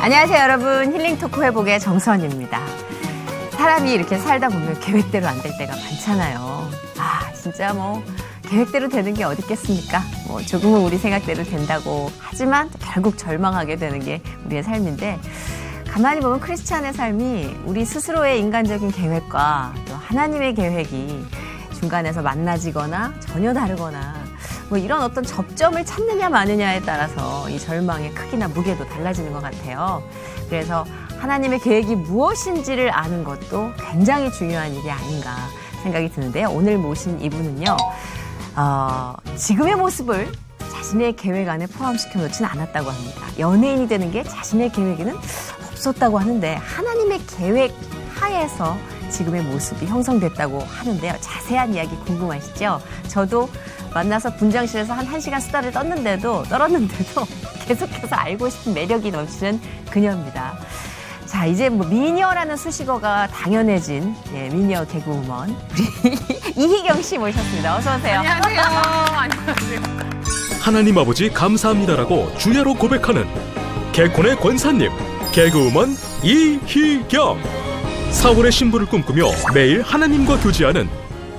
안녕하세요, 여러분. 힐링 토크 회복의 정선입니다. 사람이 이렇게 살다 보면 계획대로 안 될 때가 많잖아요. 진짜 계획대로 되는 게 어디 있겠습니까? 조금은 우리 생각대로 된다고 하지만 결국 절망하게 되는 게 우리의 삶인데, 가만히 보면 크리스찬의 삶이 우리 스스로의 인간적인 계획과 또 하나님의 계획이 중간에서 만나지거나 전혀 다르거나 이런 어떤 접점을 찾느냐 마느냐에 따라서 이 절망의 크기나 무게도 달라지는 것 같아요. 그래서 하나님의 계획이 무엇인지를 아는 것도 굉장히 중요한 일이 아닌가 생각이 드는데요. 오늘 모신 이분은요, 지금의 모습을 자신의 계획 안에 포함시켜 놓지는 않았다고 합니다. 연예인이 되는 게 자신의 계획에는 없었다고 하는데 하나님의 계획 하에서 지금의 모습이 형성됐다고 하는데요. 자세한 이야기 궁금하시죠? 저도 만나서 분장실에서 한 1시간 수다를 떨었는데도 계속해서 알고 싶은 매력이 넘치는 그녀입니다. 자, 이제 미녀라는 수식어가 당연해진 미녀 개그우먼 우리 이희경 씨 모셨습니다. 어서 오세요. 안녕하세요. 안녕하세요. 하나님 아버지 감사합니다라고 주야로 고백하는 개콘의 권사님, 개그우먼 이희경. 4월의 신부를 꿈꾸며 매일 하나님과 교제하는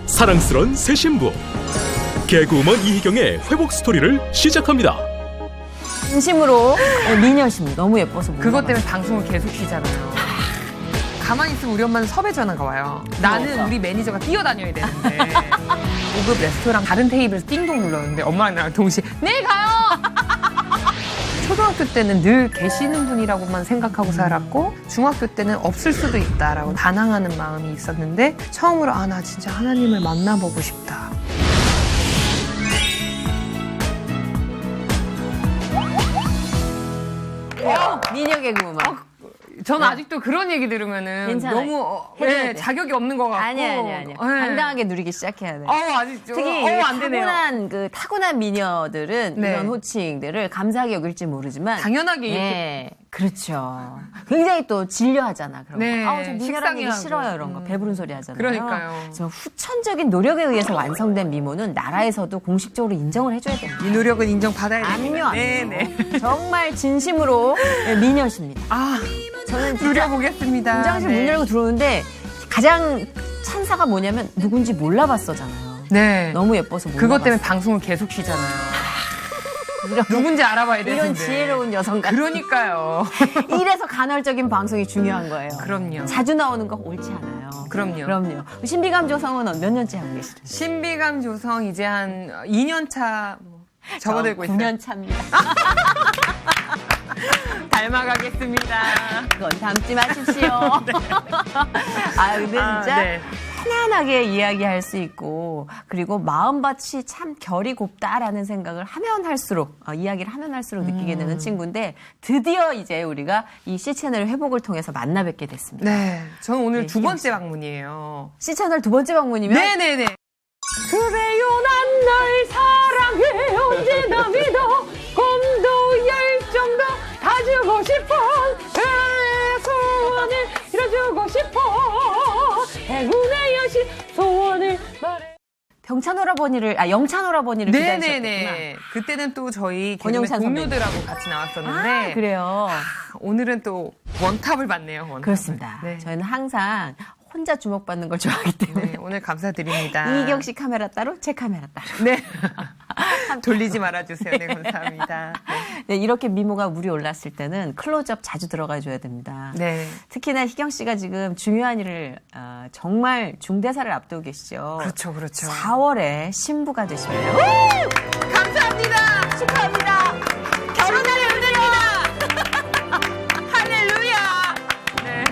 사랑스러운 새 신부. 개그우먼 이희경의 회복 스토리를 시작합니다. 진심으로 미녀십니다. 너무 예뻐서. 그것 때문에 방송을 계속 쉬잖아요. 가만히 있으면 우리 엄마는 섭외 전화가 와요. 나는 우리 매니저가 뛰어다녀야 되는데 5급 레스토랑 다른 테이블에서 띵동 눌렀는데 엄마랑 나랑 동시에 네 가요! 초등학교 때는 늘 계시는 분이라고만 생각하고 살았고 중학교 때는 없을 수도 있다라고 반항하는 마음이 있었는데 처음으로 나 진짜 하나님을 만나보고 싶다. 미녀 개그우먼. 저는 아직도 그런 얘기 들으면은 괜찮아요. 너무 돼. 자격이 없는 것 같고. 아니야. 당당하게 누리기 시작해야 돼. 아직도. 특히 안 되네요. 타고난 미녀들은 네. 이런 호칭들을 감사하게 여길지 모르지만 당연하게 이렇게. 그렇죠. 굉장히 또 진료하잖아. 그런 네. 거. 저 미녀라는 얘기 식상해하고. 싫어요. 이런 거. 배부른 소리 하잖아요. 그러니까요. 저 후천적인 노력에 의해서 완성된 미모는 나라에서도 공식적으로 인정을 해줘야 됩니다. 이 노력은 인정받아야 됩니다. 압류. 네네. 정말 진심으로 미녀십니다. 저는 진짜 누려보겠습니다. 분장실 문 열고 들어오는데 가장 찬사가 뭐냐면 누군지 몰라봤어잖아요. 네. 너무 예뻐서 몰라봤어. 그것 때문에 방송을 계속 쉬잖아요. 누군지 알아봐야 되는데. 이런 지혜로운 여성 같은. 그러니까요. 이래서 간헐적인 방송이 중요한 거예요. 그럼요. 자주 나오는 거 옳지 않아요. 그럼요. 신비감 조성은 몇 년째 하고 계시죠? 신비감 조성 이제 한 2년 차 접어들고 있어요. 9년 차입니다. 닮아가겠습니다. 그건 닮지 마십시오. 네. 근데 진짜 네. 편안하게 이야기할 수 있고, 그리고 마음밭이 참 결이 곱다라는 생각을 하면 할수록, 이야기를 하면 할수록 느끼게 되는 친구인데, 드디어 이제 우리가 이 C채널 회복을 통해서 만나 뵙게 됐습니다. 네. 저는 오늘 두 희경 번째 씨. 방문이에요. C채널 두 번째 방문이면? 네네네. 그래요, 난 널 사랑해, 언제나 믿어, 꿈도 열정도 다 주고 싶어, 내 소원을 이뤄주고 싶어, 행운의 여신 소원을 말해. 영찬오라버니를 기다리셨구나. 네네네. 그때는 또 저희 권영찬 동료들하고 같이 나왔었는데, 그래요. 오늘은 또 원탑을 받네요. 원탑을. 그렇습니다. 네. 저희는 항상 혼자 주목받는 걸 좋아하기 때문에. 네, 오늘 감사드립니다. 이희경 씨 카메라 따로, 제 카메라 따로. 네. 돌리지 말아주세요. 네, 감사합니다. 네, 이렇게 미모가 물이 올랐을 때는 클로즈업 자주 들어가줘야 됩니다. 네. 특히나 희경 씨가 지금 중요한 일을, 정말 중대사를 앞두고 계시죠. 그렇죠. 4월에 신부가 되시네요. 감사합니다. 축하합니다. 결혼을 해드립니다. 할렐루야. 네.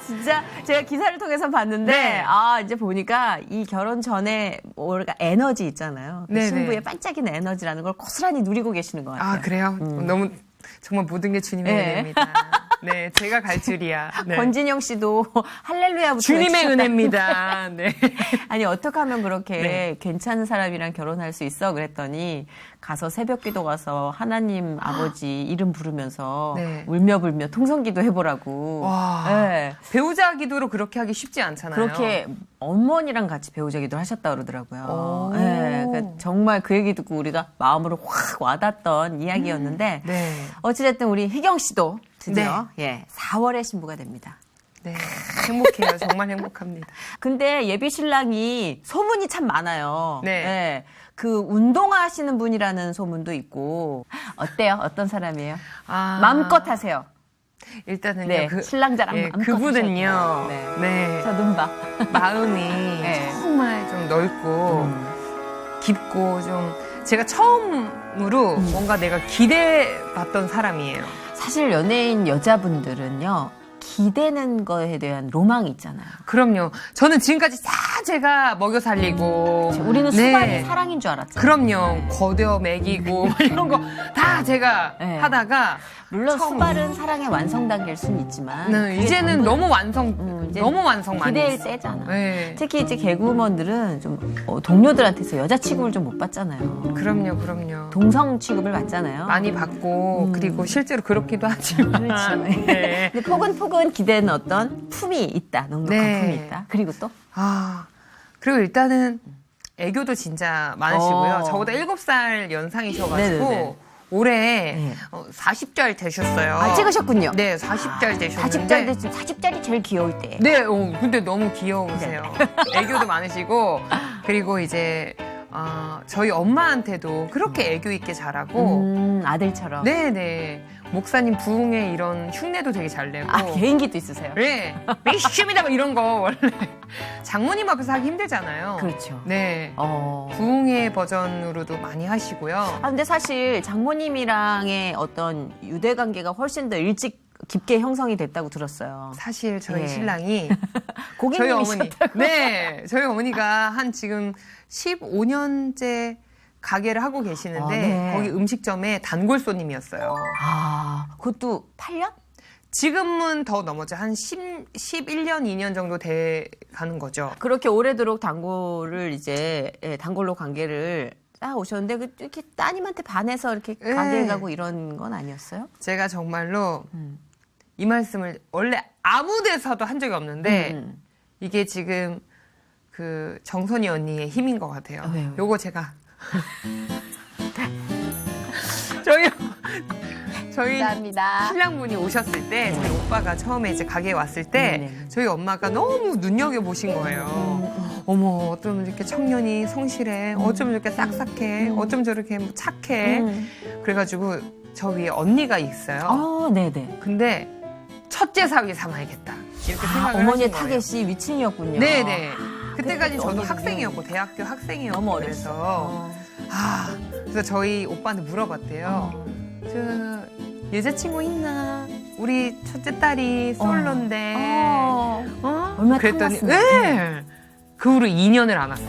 진짜 제가 기사를 통해서 봤는데, 네. 이제 보니까 이 결혼 전에 뭐랄까 에너지 있잖아요. 그 네네. 신부의 반짝이는 에너지라는 걸 고스란히 누리고 계시는 것 같아요. 그래요? 너무 정말 모든 게 주님의 네. 은혜입니다. 네, 제가 갈 줄이야. 네. 권진영 씨도 할렐루야부터 주님의 외치셨다고. 은혜입니다. 네. 아니 어떻게 하면 그렇게 네. 괜찮은 사람이랑 결혼할 수 있어? 그랬더니 가서 새벽기도 가서 하나님 아버지 이름 부르면서 네. 울며 불며 통성기도 해보라고. 와. 네. 배우자 기도로 그렇게 하기 쉽지 않잖아요. 그렇게 어머니랑 같이 배우자 기도를 하셨다 그러더라고요. 오. 네. 그러니까 정말 그 얘기 듣고 우리가 마음으로 확 와닿던 이야기였는데 네. 어찌됐든 우리 희경 씨도 드디어 4월에 신부가 됩니다. 네. 행복해요. 정말 행복합니다. 근데 예비 신랑이 소문이 참 많아요. 네. 그 운동하시는 분이라는 소문도 있고 어때요? 어떤 사람이에요? 아, 마음껏 하세요. 일단은요. 네, 신랑 자랑 예, 마음껏 그분은요. 하셔도 돼요. 네. 저 눈 봐. 마음이 네. 정말 좀 넓고 깊고 좀 제가 처음으로 뭔가 내가 기대봤던 사람이에요. 사실 연예인 여자분들은요. 기대는 거에 대한 로망이 있잖아요. 그럼요. 저는 지금까지 다 제가 먹여 살리고 우리는 네. 수발이 사랑인 줄 알았잖아요. 그럼요. 거대어 먹이고 막 이런 거 다 제가 네. 하다가 물론 처음. 수발은 사랑의 완성 단계일 수는 있지만 네, 그게 이제는 전부 너무 완성 이제 너무 완성 많이 기대일 했어. 세잖아. 네. 특히 이제 개그우먼들은 좀 동료들한테서 여자 취급을 좀 못 받잖아요. 그럼요. 동성 취급을 받잖아요. 많이 받고 그리고 실제로 그렇기도 하지만 그렇죠. 네. 근데 포근포근 기대는 어떤 품이 있다. 넉넉한 네. 품이 있다. 그리고 또 아, 그리고 일단은 애교도 진짜 많으시고요. 어. 저보다 7살 연상이셔가지고 네네네. 올해 네. 40절 되셨어요. 아, 찍으셨군요. 네, 40절 되셨는데. 40절 됐으면 40절이 제일 귀여울 때. 네, 근데 너무 귀여우세요. 애교도 많으시고 그리고 이제 저희 엄마한테도 그렇게 애교 있게 잘하고 아들처럼. 네네. 목사님 부흥회 이런 흉내도 되게 잘 내고 아, 개인기도 있으세요? 네. 미심이다 뭐 이런 거 원래 장모님 앞에서 하기 힘들잖아요. 그렇죠. 네. 어. 부흥회 버전으로도 많이 하시고요. 아, 근데 사실 장모님이랑의 어떤 유대 관계가 훨씬 더 일찍 깊게 형성이 됐다고 들었어요. 사실 저희 예. 신랑이 저희 어머니, 고객님이셨다고. 네, 저희 어머니가 한 지금 15년째 가게를 하고 계시는데 아, 네. 거기 음식점에 단골 손님이었어요. 아, 그것도 8년? 지금은 더 넘었죠. 한 11년, 2년 정도 돼 가는 거죠. 그렇게 오래도록 단골을 이제 단골로 관계를 쌓아 오셨는데 이렇게 따님한테 반해서 이렇게 예. 가게 가고 이런 건 아니었어요? 제가 정말로 이 말씀을 원래 아무 데서도 한 적이 없는데 이게 지금 그 정선이 언니의 힘인 것 같아요. 왜요? 요거 제가 저희 감사합니다. 신랑분이 오셨을 때 저희 오빠가 처음에 이제 가게에 왔을 때 네네. 저희 엄마가 너무 눈여겨보신 거예요. 어머 어쩜 이렇게 청년이 성실해, 어쩜 이렇게 싹싹해, 어쩜 저렇게 착해. 그래가지고 저 위에 언니가 있어요. 네네. 근데 첫째 사위 삼아야겠다 이렇게 생각을 어머니의 하신 거예요. 타겟이 위층이었군요. 네네. 그때까지 저도 언니분이 학생이었고 대학교 학생이었고 너무 그래서 그래서 저희 오빠한테 물어봤대요. 저 여자친구 있나? 우리 첫째 딸이 솔로인데. 얼마나 그랬더니 탐났으면. 네. 그 후로 2년을 안 왔어.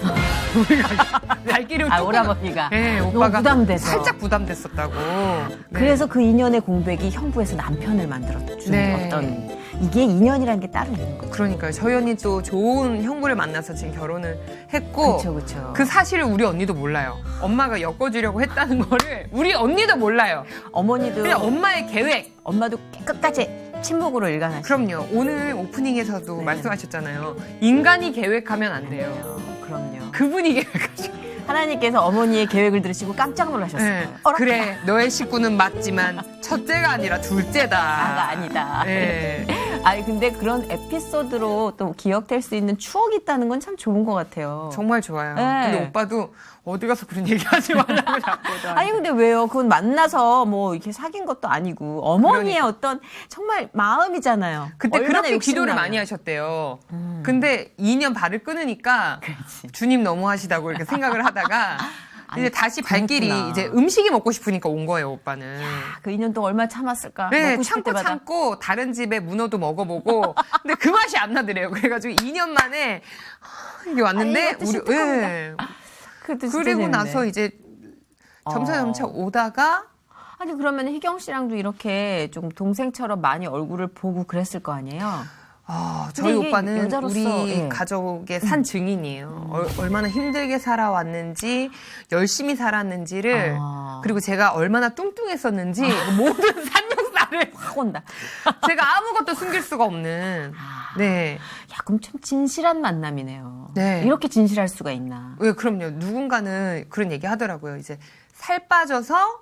갈 길을 아, 쫓고 오라버니가. 네, 너무 오빠가 부담돼서. 살짝 부담됐었다고. 네. 그래서 그 2년의 공백이 형부에서 남편을 만들어준 네. 어떤 이게 2년이라는 게 따로 있는 거죠. 그러니까요. 저희 언니 또 좋은 형부를 만나서 지금 결혼을 했고 그렇죠. 그 사실을 우리 언니도 몰라요. 엄마가 엮어주려고 했다는 거를 우리 언니도 몰라요. 어머니도 그냥 엄마의 계획. 엄마도 끝까지 침묵으로 일관하시죠. 그럼요. 오늘 오프닝에서도 네. 말씀하셨잖아요. 인간이 계획하면 안 돼요. 그럼요. 그분이 계획하죠. 하나님께서 어머니의 계획을 들으시고 깜짝 놀라셨어요. 네. 어라? 그래, 너의 식구는 맞지만 첫째가 아니라 둘째다. 나가 아니다. 네. 아니 근데 그런 에피소드로 또 기억될 수 있는 추억이 있다는 건 참 좋은 것 같아요. 정말 좋아요. 네. 근데 오빠도 어디 가서 그런 얘기하지 말라고 자꾸. 아니 근데 왜요? 그건 만나서 뭐 이렇게 사귄 것도 아니고 어머니의 그러니까. 어떤 정말 마음이잖아요. 그때 얼마나 그렇게 기도를 욕심나면. 많이 하셨대요. 근데 2년 발을 끊으니까 그렇지. 주님 너무 하시다고 이렇게 생각을 하다가 이제 다시 발길이 그렇구나. 이제 음식이 먹고 싶으니까 온 거예요, 오빠는. 그 2년 동안 얼마나 참았을까? 네, 먹고 싶을 때마다. 참고 다른 집에 문어도 먹어보고 근데 그 맛이 안 나더래요. 그래가지고 2년 만에 이게 왔는데 이것도 시특합니다. 예. 그것도 진짜 그리고 재밌네. 나서 이제 점차 오다가 아니 그러면 희경 씨랑도 이렇게 좀 동생처럼 많이 얼굴을 보고 그랬을 거 아니에요? 저희 이게 오빠는 여자로서, 우리 예. 가족의 산 증인이에요. 얼마나 힘들게 살아왔는지, 열심히 살았는지를, 그리고 제가 얼마나 뚱뚱했었는지, 모든 산역사를 확 온다. 제가 아무것도 숨길 수가 없는. 네. 야, 그럼 참 진실한 만남이네요. 네. 이렇게 진실할 수가 있나? 왜, 그럼요. 누군가는 그런 얘기 하더라고요. 이제 살 빠져서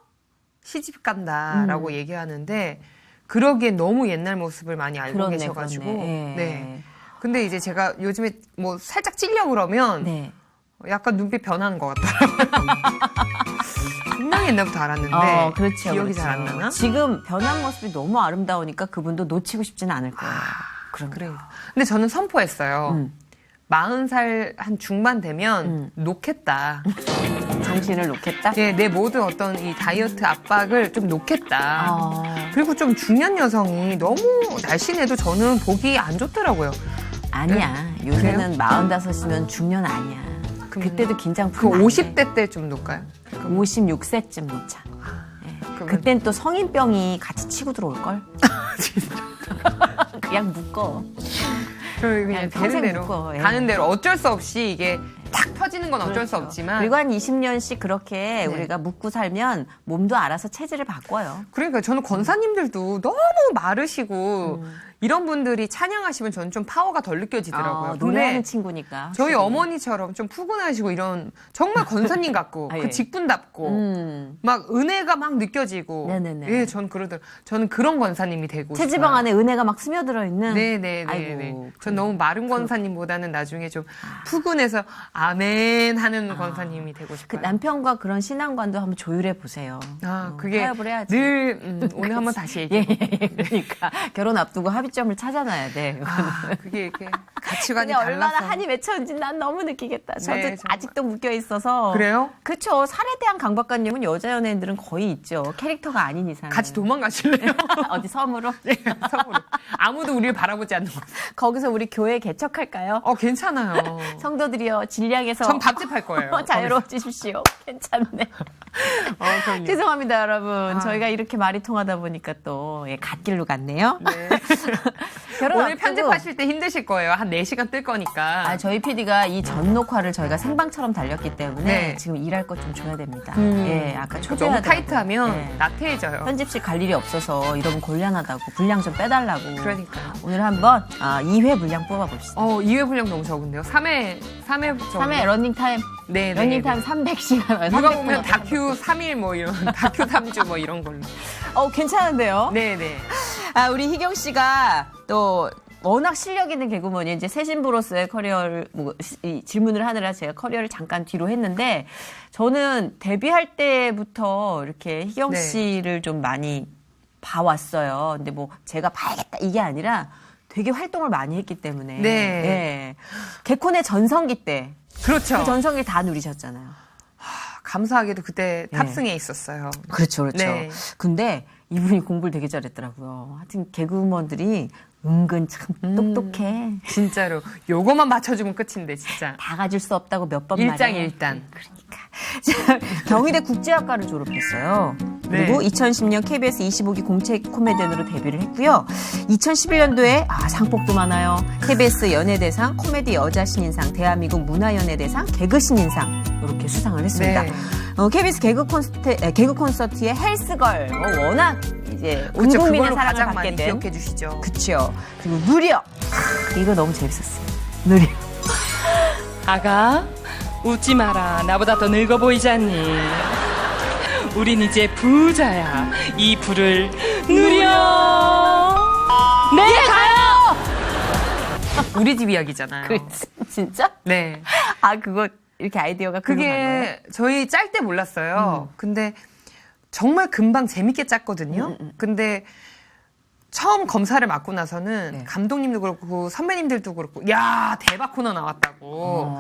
시집 간다라고 얘기하는데, 그러기에 너무 옛날 모습을 많이 알고 그렇네, 계셔가지고. 그렇네. 예. 네. 근데 이제 제가 요즘에 뭐 살짝 찔려 그러면 네. 약간 눈빛 변하는 것 같더라고요. 분명히 옛날부터 알았는데 그렇죠, 기억이 그렇죠. 잘 안 나나? 지금 변한 모습이 너무 아름다우니까 그분도 놓치고 싶지는 않을 거예요. 그래. 근데 저는 선포했어요. 40살 한 중반 되면 놓겠다. 정신을 놓겠다? 예, 내 모든 어떤 이 다이어트 압박을 좀 놓겠다. 그리고 좀 중년 여성이 너무 날씬해도 저는 보기 안 좋더라고요. 아니야. 요새는 45이면 중년 아니야. 그때도 긴장 그 풀면 안 돼. 50대 때 좀 놓을까요? 56세쯤 놓자. 그러면- 그땐 또 성인병이 같이 치고 들어올걸? 그냥 묶어. 그냥 평생 되는 대로 묶어, 예. 가는 대로 어쩔 수 없이 이게 탁 터지는 건 어쩔 수 없지만 그리고 한 20년씩 그렇게 네. 우리가 묶고 살면 몸도 알아서 체질을 바꿔요. 그러니까 저는 권사님들도 너무 마르시고 이런 분들이 찬양하시면 저는 좀 파워가 덜 느껴지더라고요. 노래하는 근데 친구니까. 저희 확실히. 어머니처럼 좀 푸근하시고 이런 정말 권사님 같고 아, 예. 그 직분답고 막 은혜가 막 느껴지고 네네네. 예, 저는 그런 권사님이 되고 체지방 싶어요. 안에 은혜가 막 스며들어 있는. 네네네. 아이고, 전 너무 마른 권사님보다는 나중에 좀 푸근해서 아멘 하는 권사님이 되고 그 싶어요. 남편과 그런 신앙관도 한번 조율해 보세요. 그게 타협을 해야지. 늘 오늘 한번 다시 예, 얘기해. 예, 그러니까 결혼 앞두고 합의점을 찾아놔야 돼. 그게 이렇게 가치관이 근데 얼마나 달라서. 한이 맺혔는지 난 너무 느끼겠다. 저도 네, 정말. 아직도 묶여 있어서. 그래요? 그렇죠. 살에 대한 강박관념은 여자 연예인들은 거의 있죠. 캐릭터가 아닌 이상. 같이 도망가실래요? 어디 섬으로? 서울로. 아무도 우리를 바라보지 않는 곳. 거기서 우리 교회 개척할까요? 괜찮아요. 성도들이여 진량에서 전 밥집 할 거예요. 자유로워지십시오. 괜찮네. 그럼요. 죄송합니다, 여러분. 저희가 이렇게 말이 통하다 보니까 또 갓길로 갔네요. 네. 결혼 오늘 앞두고- 편집하실 때 힘드실 거예요. 한 4시간 뜰 거니까. 저희 PD가 이 전 녹화를 저희가 생방처럼 달렸기 때문에 네. 지금 일할 것 좀 줘야 됩니다. 음. 예, 아까 너무 초조하더라고요. 타이트하면 예. 나태해져요. 편집실 갈 일이 없어서 이러면 곤란하다고 분량 좀 빼달라고. 그러니까요. 오늘 한번 2회 분량 뽑아봅시다. 2회 분량 너무 적은데요. 3회 3회 러닝타임. 네, 러닝타임 300시간. 누가 보면 다큐 3일 뭐 이런, 다큐 3주 뭐 이런 걸로. 괜찮은데요? 네네. 우리 희경 씨가 또 워낙 실력 있는 개그우먼이 이제 새 신부로서의 커리어를 이 질문을 하느라 제가 커리어를 잠깐 뒤로 했는데 저는 데뷔할 때부터 이렇게 희경 네. 씨를 좀 많이 봐왔어요. 근데 뭐 제가 봐야겠다 이게 아니라 되게 활동을 많이 했기 때문에 네. 예. 개콘의 전성기 때 그렇죠. 그 전성기 다 누리셨잖아요. 감사하게도 그때 탑승에 있었어요. 그렇죠, 그렇죠. 네. 근데 이분이 공부를 되게 잘했더라고요. 하여튼 개그우먼들이 은근 참 똑똑해. 진짜로. 요거만 맞춰주면 끝인데, 진짜. 다 가질 수 없다고 몇 번 말해. 일장일단. 그러니까. 자, 경희대 국제학과를 졸업했어요. 그리고 네. 2010년 KBS 25기 공채 코미디언으로 데뷔를 했고요. 2011년도에 상복도 많아요. KBS 연예대상, 코미디 여자 신인상, 대한민국 문화연예대상, 개그 신인상 이렇게 수상을 했습니다. 네. KBS 개그 콘서트의 헬스걸 워낙 이제 온 그렇죠. 국민의 그걸로 사랑을 가장 받게 많이 된 기억해 주시죠. 그쵸. 그리고 누리어. 이거 너무 재밌었어요. 누리어. 아가, 웃지 마라. 나보다 더 늙어 보이지 않니? 우린 이제 부자야. 이 부를 누려. 네, 가요! 우리 집 이야기잖아요. 진짜? 네. 그거 이렇게 아이디어가 글로 간 거예요? 그게 저희 짤 때 몰랐어요. 근데 정말 금방 재밌게 짰거든요. 근데 처음 검사를 맡고 나서는 네. 감독님도 그렇고 선배님들도 그렇고 야 대박 코너 나왔다고.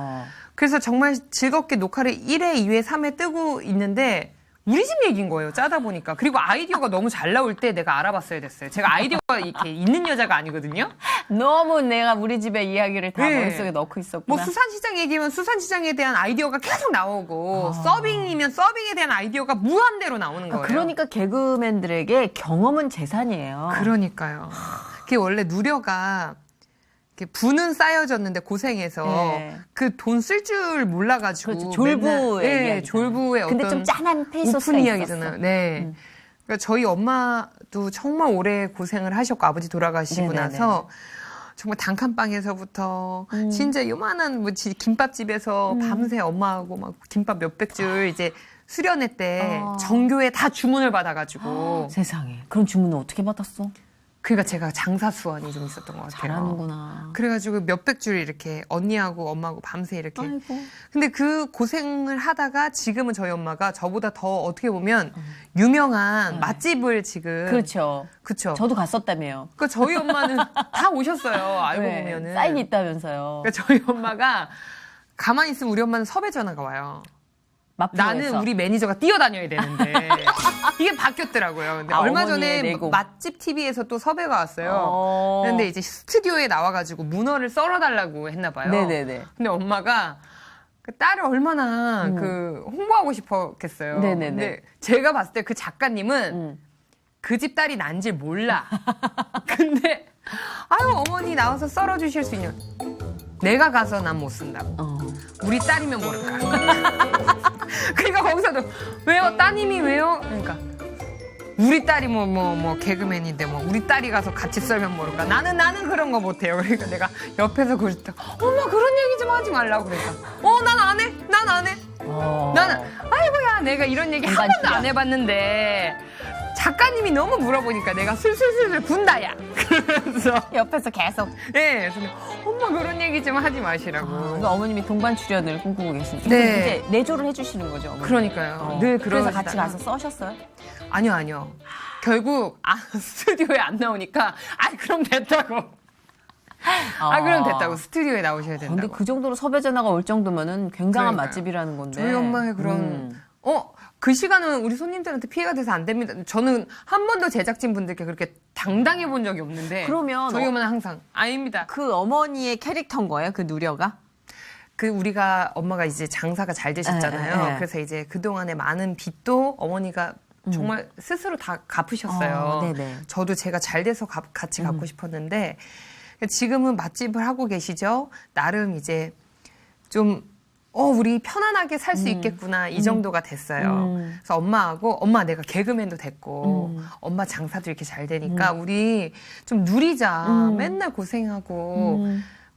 그래서 정말 즐겁게 녹화를 1회, 2회, 3회 뜨고 있는데 우리 집 얘기인 거예요. 짜다 보니까. 그리고 아이디어가 너무 잘 나올 때 내가 알아봤어야 됐어요. 제가 아이디어가 이렇게 있는 여자가 아니거든요. 너무 내가 우리 집의 이야기를 다 네. 머릿속에 넣고 있었구나. 뭐 수산시장 얘기하면 수산시장에 대한 아이디어가 계속 나오고 서빙이면 서빙에 대한 아이디어가 무한대로 나오는 거예요. 그러니까 개그맨들에게 경험은 재산이에요. 그러니까요. 그게 원래 누려가 이렇게 부는 쌓여졌는데 고생해서 네. 그 돈 쓸 줄 몰라가지고 그렇죠. 졸부의 맨날, 이야기잖아요. 졸부의 근데 어떤 좀 짠한 페이소스가 오픈 있었어. 이야기잖아요. 네. 그러니까 저희 엄마도 정말 오래 고생을 하셨고 아버지 돌아가시고 네네네. 나서 정말 단칸방에서부터 진짜 요만한 뭐 김밥집에서 밤새 엄마하고 막 김밥 몇백 줄 이제 수련회 때 정교회 다 주문을 받아가지고 세상에. 그럼 주문은 어떻게 받았어? 그러니까 제가 장사 수완이 좀 있었던 것 같아요. 잘하는구나. 그래가지고 몇백 줄 이렇게 언니하고 엄마하고 밤새 이렇게. 아이고. 근데 그 고생을 하다가 지금은 저희 엄마가 저보다 더 어떻게 보면 유명한 맛집을 지금. 그렇죠. 그쵸. 저도 갔었다며요. 그러니까 저희 엄마는 다 오셨어요. 알고 네, 보면은. 사인이 있다면서요. 그러니까 저희 엄마가 가만히 있으면 우리 엄마는 섭외 전화가 와요. 나는 마포에서. 우리 매니저가 뛰어다녀야 되는데 이게 바뀌었더라고요. 근데 얼마 어머니의 전에 내공. 맛집 TV에서 또 섭외가 왔어요. 근데 이제 스튜디오에 나와가지고 문어를 썰어달라고 했나 봐요. 네네네. 근데 엄마가 그 딸을 얼마나 그 홍보하고 싶었겠어요. 네네네. 근데 제가 봤을 때 그 작가님은 그 집 딸이 난지 몰라. 근데 아유 어머니 나와서 썰어주실 수 있냐? 내가 가서 난 못 쓴다고. 우리 딸이면 모를까. 그러니까 거기서도 왜요? 따님이 왜요? 그러니까 우리 딸이 뭐 개그맨인데 뭐 우리 딸이 가서 같이 썰면 모를까. 나는 그런 거 못해요. 그러니까 내가 옆에서 그럴 때 엄마 그런 얘기 좀 하지 말라고 그러니까 난 안 해. 나는 아이고야 내가 이런 얘기 한 번도 안 해봤는데 작가님이 너무 물어보니까 내가 슬슬 군다야. 그래서 옆에서 계속. 네, 그래서 엄마 그런 얘기 좀 하지 마시라고. 그러니까 어머님이 동반 출연을 꿈꾸고 계시니까. 네. 이제 내조를 해주시는 거죠. 어머니. 그러니까요. 늘 그래서 그러시다가. 같이 가서 써셨어요? 아니요. 결국 스튜디오에 안 나오니까 그럼 됐다고. 그럼 됐다고. 스튜디오에 나오셔야 된다고. 근데 그 정도로 섭외 전화가 올 정도면은 굉장한 그러니까요. 맛집이라는 건데. 저희 엄마의 그런 그 시간은 우리 손님들한테 피해가 돼서 안 됩니다. 저는 한 번도 제작진 분들께 그렇게 당당해 본 적이 없는데. 그러면 저희 엄마는 항상 아닙니다. 그 어머니의 캐릭터인 거예요? 그 누려가? 그 우리가 엄마가 이제 장사가 잘 되셨잖아요. 네. 그래서 이제 그동안의 많은 빚도 어머니가 정말 스스로 다 갚으셨어요. 네네. 저도 제가 잘 돼서 같이 갚고 싶었는데 지금은 맛집을 하고 계시죠. 나름 이제 좀 우리 편안하게 살 수 있겠구나 이 정도가 됐어요. 그래서 엄마하고 엄마 내가 개그맨도 됐고 엄마 장사도 이렇게 잘 되니까 우리 좀 누리자. 맨날 고생하고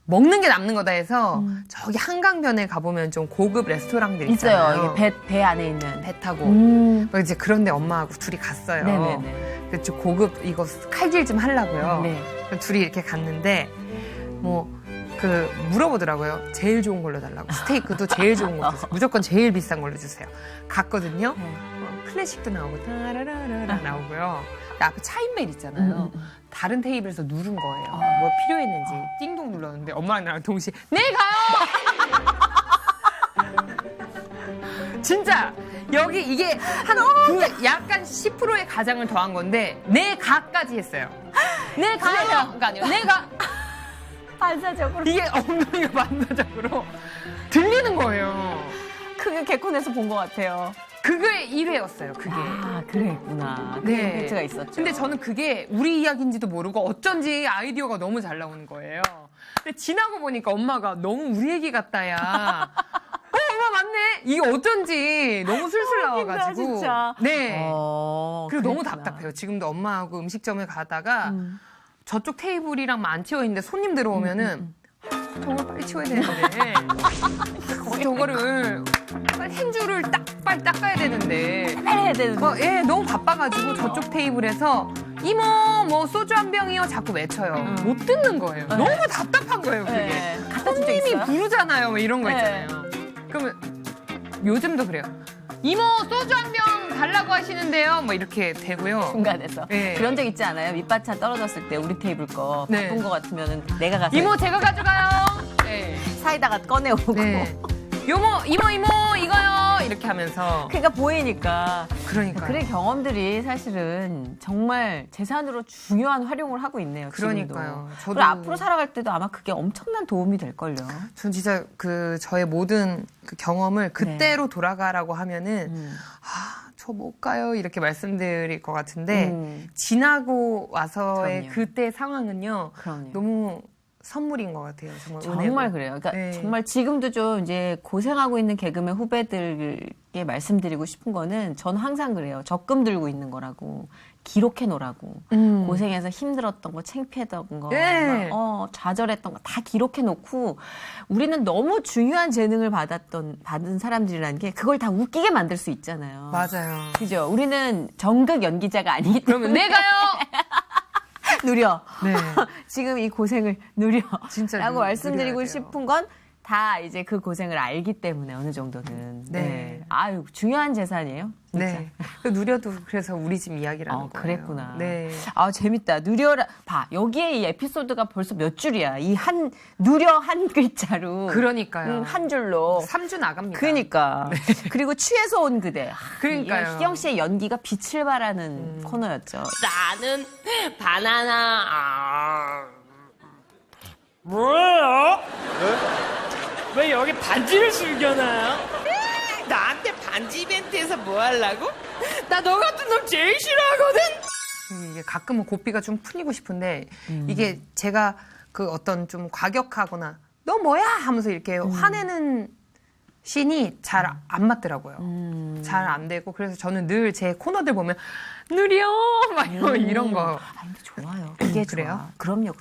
먹는 게 남는 거다 해서 저기 한강변에 가보면 좀 고급 레스토랑들 있잖아요. 있어요. 이게 배 안에 있는. 배 타고 이제 그런데 엄마하고 둘이 갔어요. 네네네. 그래서 좀 고급 이거 칼질 좀 하려고요. 네. 그래서 둘이 이렇게 갔는데 물어보더라고요. 제일 좋은 걸로 달라고. 스테이크도 제일 좋은 걸로 주세요. 무조건 제일 비싼 걸로 주세요. 갔거든요. 클래식도 나오고 따라라라라 나오고요. 근데 앞에 차인멜 있잖아요. 다른 테이블에서 누른 거예요. 뭐 필요했는지 띵동 눌렀는데 엄마랑 나랑 동시에 네 가요. 진짜 여기 이게 한 약간 10%의 가장을 더한 건데 네 가까지 했어요. 네 가가 아니에요. 네 가. 반사적으로. 이게 엉덩이가 반사적으로 들리는 거예요. 그게 개콘에서 본 것 같아요. 그게 1회였어요, 그게. 그랬구나. 그 임팩트가 있었죠. 근데 저는 그게 우리 이야기인지도 모르고 어쩐지 아이디어가 너무 잘 나오는 거예요. 근데 지나고 보니까 엄마가 너무 우리 얘기 같다야. 엄마 맞네. 이게 어쩐지 너무 술술 나와가지고. 진짜. 네. 그리고 너무 그랬구나. 답답해요. 지금도 엄마하고 음식점에 가다가 저쪽 테이블이랑 안 치워 있는데 손님 들어오면은 저걸 빨리 치워야 되는데 저거를 빨리 행주를 빨리 닦아야 되는데 해야 되는데. 너무 바빠가지고 저쪽 테이블에서 이모 뭐 소주 한 병이요 자꾸 외쳐요. 못 듣는 거예요. 너무 답답한 거예요 그게. 네. 갖다 준 적 손님이 있어요? 부르잖아요 뭐 이런 거 네. 있잖아요. 그러면 요즘도 그래요. 이모 소주 한 병 달라고 하시는데요 뭐 이렇게 되고요. 중간에서. 네. 그런 적 있지 않아요? 밑반찬 떨어졌을 때 우리 테이블 거 네. 바쁜 거 같으면은 내가 가서 이모 제가 가져가요. 네. 사이다가 꺼내오고. 네. 이모 이거요. 이렇게 이렇게 하면서 그러니까 보이니까. 그러니까요. 그런 경험들이 사실은 정말 재산으로 중요한 활용을 하고 있네요. 그러니까요. 지금도. 그리고 앞으로 살아갈 때도 아마 그게 엄청난 도움이 될걸요. 전 진짜 그 저의 모든 그 경험을 그때로 돌아가라고 하면은 저 못 가요 이렇게 말씀드릴 것 같은데 지나고 와서의 그럼요. 그때 상황은요 그럼요. 너무 선물인 것 같아요. 정말 정말 은혜고. 그래요. 그러니까 네. 정말 지금도 좀 이제 고생하고 있는 개그맨 후배들께 말씀드리고 싶은 거는 전 항상 그래요. 적금 들고 있는 거라고. 기록해 놓으라고. 고생해서 힘들었던 거, 창피했던 거, 네. 막, 좌절했던 거 다 기록해 놓고 우리는 너무 중요한 재능을 받은 사람들이라는 게 그걸 다 웃기게 만들 수 있잖아요. 맞아요. 그죠? 우리는 정극 연기자가 아니기 때문에 그러면 내가요. 누려. 네. 지금 이 고생을 누려. 진짜 라고 말씀드리고 누려야 돼요. 싶은 건 다 이제 그 고생을 알기 때문에 어느 정도는. 네. 아유, 중요한 재산이에요. 진짜. 네. 그 누려도 그래서 우리 집 이야기라는 거예요. 그랬구나. 네. 아, 재밌다. 누려라. 봐. 여기에 이 에피소드가 벌써 몇 줄이야. 누려 한 글자로. 그러니까요. 한 줄로. 3주 나갑니다. 그러니까. 그리고 취해서 온 그대. 그러니까요. 희경 씨의 연기가 빛을 발하는 코너였죠. 나는 바나나. 뭐예요? 왜 여기 반지를 숨겨놔요? 나한테 반지 이벤트에서 뭐 하려고? 나 너 같은 놈 제일 싫어하거든. 이게 가끔은 고삐가 좀 풀리고 싶은데 이게 제가 그 어떤 좀 과격하거나 너 뭐야 하면서 이렇게 화내는 씬이 잘 안 맞더라고요. 잘 안 되고 그래서 저는 늘 제 코너들 보면 느려 막 이런 거 아, 근데 좋아요. 그게 그래요? 좋아. 그럼요.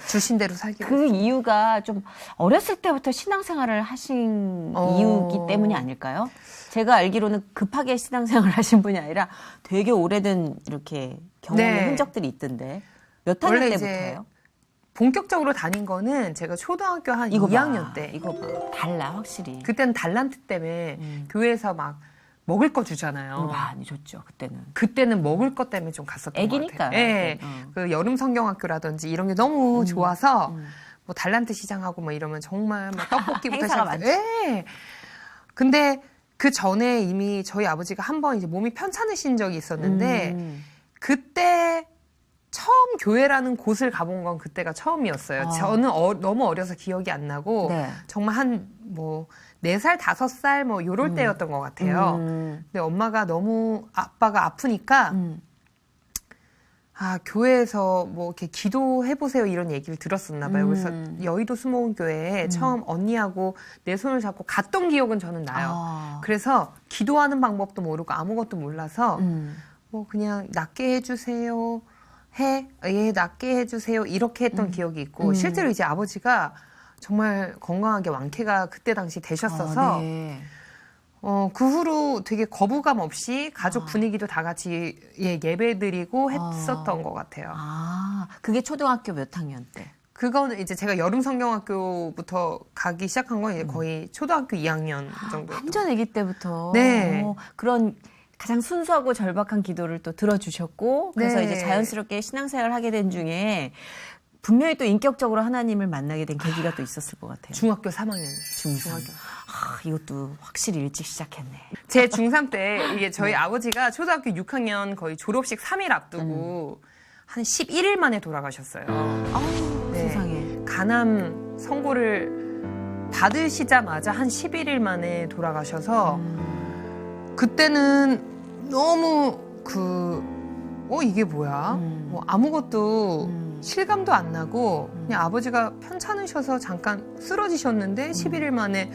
주신 대로 살기. 그 이유가 좀 어렸을 때부터 신앙생활을 하신 이유이기 때문이 아닐까요? 제가 알기로는 급하게 신앙생활을 하신 분이 아니라 되게 오래된 이렇게 경험의 네. 흔적들이 있던데. 몇 학년 원래 때부터예요? 본격적으로 다닌 거는 제가 초등학교 한 이거 2학년 봐. 때. 이거 봐. 달라, 확실히. 그때는 달란트 때문에 교회에서 막 먹을 거 주잖아요. 많이 줬죠, 그때는. 그때는 먹을 것 때문에 좀 갔었던 애기니까. 것 같아요. 예. 그 여름 성경학교라든지 이런 게 너무 좋아서 뭐 달란트 시장하고 뭐 이러면 정말 막 떡볶이부터 행사가 시작해서 예. 근데 그 전에 이미 저희 아버지가 한 번 이제 몸이 편찮으신 적이 있었는데 그때 처음 교회라는 곳을 가본 건 그때가 처음이었어요. 저는 너무 어려서 기억이 안 나고 네. 정말 한 뭐 4살, 5살 뭐 요럴 때였던 것 같아요. 근데 엄마가 너무 아빠가 아프니까 교회에서 뭐 이렇게 기도해 보세요 이런 얘기를 들었었나 봐요. 그래서 여의도 수목원 교회에 처음 언니하고 내 손을 잡고 갔던 기억은 저는 나요. 그래서 기도하는 방법도 모르고 아무것도 몰라서 뭐 그냥 낫게 해주세요. 낫게 해주세요. 이렇게 했던 기억이 있고 실제로 이제 아버지가 정말 건강하게 완쾌가 그때 당시 되셨어서 네. 그 후로 되게 거부감 없이 가족 분위기도 다 같이 예배드리고 했었던 것 같아요. 그게 초등학교 몇 학년 때? 그거는 이제 제가 여름 성경학교부터 가기 시작한 건 이제 거의 초등학교 2학년 정도. 완전 아기 때부터. 네. 그런 가장 순수하고 절박한 기도를 또 들어주셨고, 그래서 네. 이제 자연스럽게 신앙생활을 하게 된 중에 분명히 또 인격적으로 하나님을 만나게 된 계기가 또 있었을 것 같아요. 중학교 3학년. 중3. 이것도 확실히 일찍 시작했네. 제 중3 때 이게 저희 아버지가 초등학교 6학년 거의 졸업식 3일 앞두고 한 11일 만에 돌아가셨어요. 네. 세상에. 간암 선고를 받으시자마자 한 11일 만에 돌아가셔서 그때는 너무 이게 뭐야? 뭐 아무것도 실감도 안 나고 그냥 아버지가 편찮으셔서 잠깐 쓰러지셨는데 11일 만에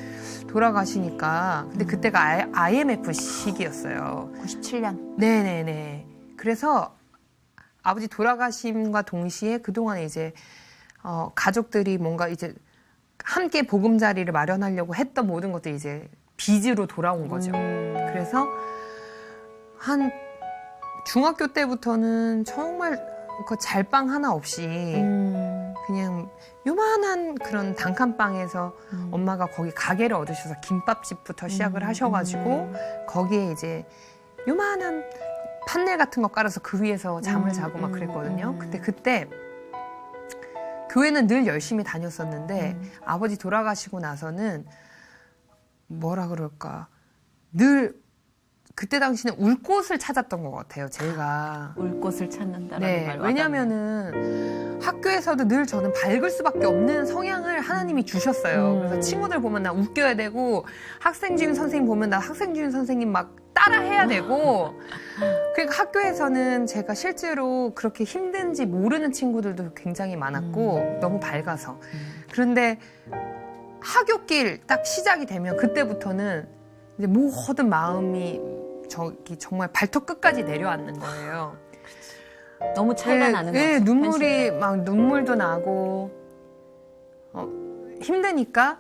돌아가시니까 근데 그때가 IMF 시기였어요. 97년. 네네네. 그래서 아버지 돌아가심과 동시에 그동안에 이제 가족들이 뭔가 이제 함께 보금자리를 마련하려고 했던 모든 것들이 이제 빚으로 돌아온 거죠. 그래서 한 중학교 때부터는 정말 그 잘방 하나 없이 그냥 요만한 그런 단칸방에서 엄마가 거기 가게를 얻으셔서 김밥집부터 시작을 하셔가지고 거기에 이제 요만한 판넬 같은 거 깔아서 그 위에서 잠을 자고 막 그랬거든요. 그때 교회는 늘 열심히 다녔었는데 아버지 돌아가시고 나서는 뭐라 그럴까 늘 그때 당시는 울 곳을 찾았던 것 같아요. 제가. 울 곳을 찾는다라는 네, 말. 왜냐면은 학교에서도 늘 저는 밝을 수밖에 없는 성향을 하나님이 주셨어요. 그래서 친구들 보면 나 웃겨야 되고 학생주임 선생님 보면 나 학생주임 선생님 막 따라 해야 되고 그러니까 학교에서는 제가 실제로 그렇게 힘든지 모르는 친구들도 굉장히 많았고 너무 밝아서 그런데 하굣길 딱 시작이 되면 그때부터는 이제 모든 마음이 저기 정말 발톱 끝까지 내려앉는 거예요. 너무 차이가 나는 거죠. 네, 눈물이 현실에. 막 눈물도 나고 힘드니까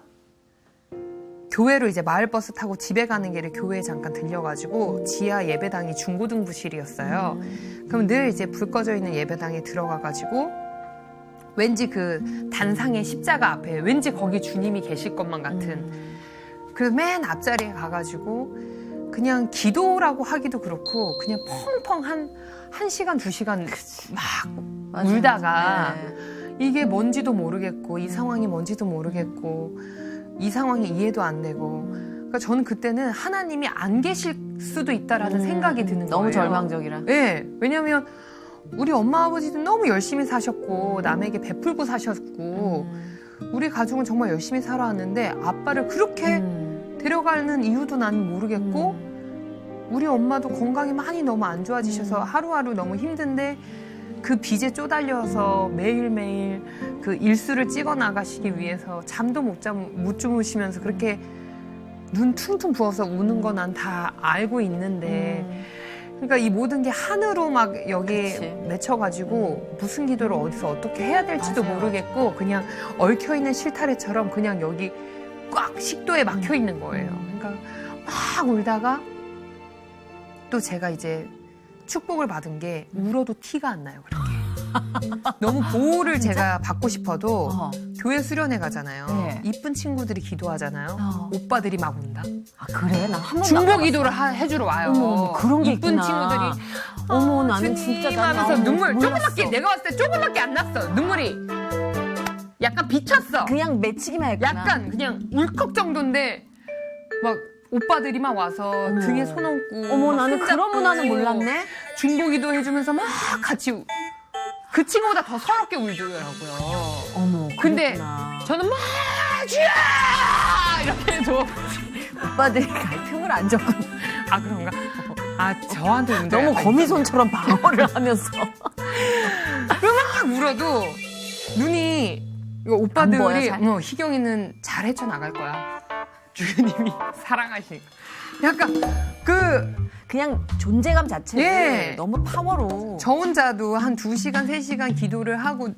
교회로 이제 마을버스 타고 집에 가는 길에 교회에 잠깐 들려가지고 지하 예배당이 중고등부실이었어요. 그럼 늘 이제 불 꺼져 있는 예배당에 들어가가지고 왠지 그 단상의 십자가 앞에 왠지 거기 주님이 계실 것만 같은 그래서 맨 앞자리에 가가지고 그냥 기도라고 하기도 그렇고 그냥 펑펑 한 시간, 2시간 막 맞아요. 울다가 네. 이게 뭔지도 모르겠고 이 상황이 뭔지도 모르겠고 이 상황이 이해도 안 되고 그러니까 저는 그때는 하나님이 안 계실 수도 있다라는 생각이 드는 거예요. 너무 절망적이라. 네, 왜냐하면 우리 엄마 아버지도 너무 열심히 사셨고 남에게 베풀고 사셨고 우리 가족은 정말 열심히 살아왔는데 아빠를 그렇게 데려가는 이유도 나는 모르겠고 우리 엄마도 건강이 많이 너무 안 좋아지셔서 하루하루 너무 힘든데 그 빚에 쪼달려서 매일매일 그 일수를 찍어 나가시기 위해서 잠도 못 주무시면서 그렇게 눈 퉁퉁 부어서 우는 거 난 다 알고 있는데 그러니까 이 모든 게 한으로 막 여기에 그치. 맺혀가지고 무슨 기도를 어디서 어떻게 해야 될지도 맞아요. 모르겠고 그냥 얽혀있는 실타래처럼 그냥 여기 꽉 식도에 막혀 있는 거예요. 그러니까 막 울다가 또 제가 이제 축복을 받은 게 울어도 티가 안 나요. 그렇게. 너무 보호를 제가 받고 싶어도 어. 교회 수련회 가잖아요. 네. 이쁜 친구들이 기도하잖아요. 어. 오빠들이 막 운다. 아, 그래? 난 한 번도 중보 안 기도를 해주러 와요. 어머, 그런 게 이쁜 있구나. 친구들이 어머, 나는 진짜 주님 난 하면서 눈물 몰랐어. 조금밖에 내가 봤을 때 조금밖에 안 났어. 눈물이 약간 비쳤어. 그냥 맺히기만 했구나. 약간 그냥 울컥 정도인데 막 오빠들이 막 와서 등에 손 얹고 어머, 막 나는 그런 손잡고 문화는 몰랐네. 중보기도 해주면서 막 같이 그 친구보다 더 서럽게 울더라고요. 어머, 근데 그랬구나. 저는 막 주야 이렇게 해도 오빠들이 갈등을 안 줬고 아 그런가? 아 저한테 운다. 너무 거미손처럼 방어를 하면서 막 울어도 눈이 이거 안 오빠들이 보여, 잘? 희경이는 잘 헤쳐나갈 거야. 주님이 사랑하시니까. 약간 그냥 존재감 자체를 예. 너무 파워로 저 혼자도 한 2시간, 3시간 기도를 하고